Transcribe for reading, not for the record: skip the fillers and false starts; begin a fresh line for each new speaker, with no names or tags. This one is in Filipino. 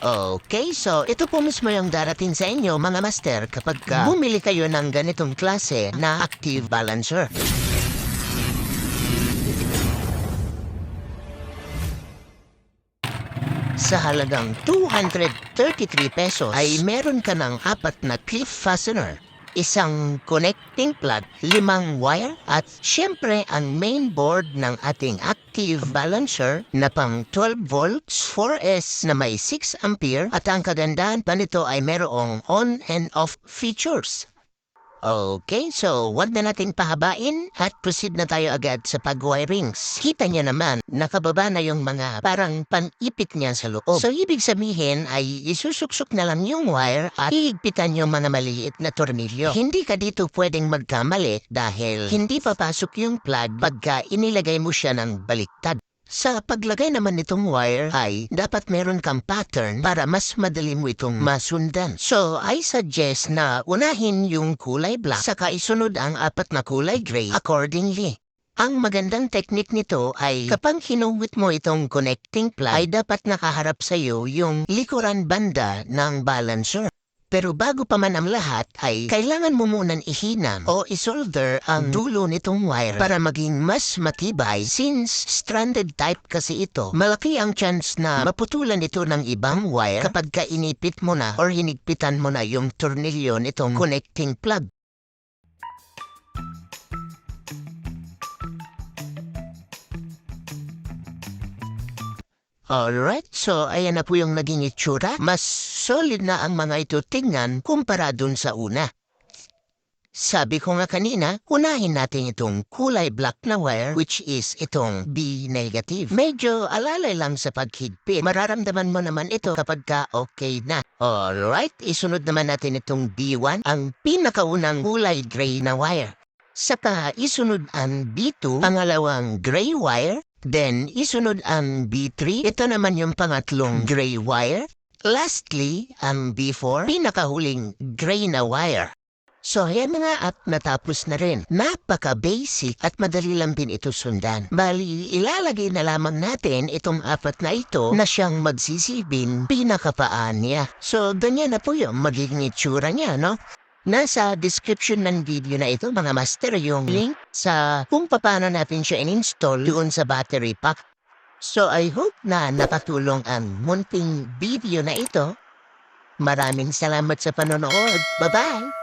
Okay, so ito po mismo yung darating sa inyo mga master kapag bumili kayo ng ganitong klase na active balancer. Sa halagang 233 pesos ay meron ka ng apat na clip fastener, isang connecting plug, 5 wire, at syempre ang main board ng ating active balancer na pang 12 volts 4S na may 6 ampere at ang kagandahan pa nito ay merong on and off features. Okay, so wag na natin pahabain at proceed na tayo agad sa pag-wirings. Kita niya naman, nakababa na yung mga parang pan-ipit niya sa loob. So ibig sabihin ay isusuksok na lang yung wire at hihigpitan yung mga maliit na tornilyo. Hindi ka dito pwedeng magkamali dahil hindi papasok yung plug pagka inilagay mo siya ng baliktad. Sa paglagay naman nitong wire ay dapat meron kang pattern para mas madali mo itong masundan. So, I suggest na unahin yung kulay black saka isunod ang apat na kulay gray accordingly. Ang magandang technique nito ay kapag hinuwit mo itong connecting plug ay dapat nakaharap sa iyo yung likuran banda ng balancer. Pero bago pa man ang lahat ay kailangan mo munang ihinam o isolder ang dulo nitong wire para maging mas matibay since stranded type kasi ito. Malaki ang chance na maputulan ito ng ibang wire kapag inipit mo na or hinigpitan mo na yung tornilyo nitong connecting plug. Alright, so ayan na po yung naging itsura. Mas solid na ang mga ito tingnan kumpara dun sa una. Sabi ko nga kanina, unahin natin itong kulay black na wire which is itong B negative. Medyo alalay lang sa paghigpit. Mararamdaman mo naman ito kapag ka okay na. Alright, isunod naman natin itong B1, ang pinakaunang kulay gray na wire. Saka isunod ang B2, pangalawang gray wire. Then, isunod ang B3. Ito naman yung pangatlong gray wire. Lastly, ang B4, pinakahuling gray na wire. So, yan mga at natapos na rin. Napaka-basic at madali lang din ito sundan. Bali, ilalagay na lamang natin itong apat na ito na siyang magsisilbing pinakapaan niya. So, ganyan na po yung magiging itsura niya, no? Nasa description ng video na ito mga master yung link sa kung paano natin siya in-install doon sa battery pack. So I hope na nakatulong ang munting video na ito. Maraming salamat sa panonood. Bye-bye!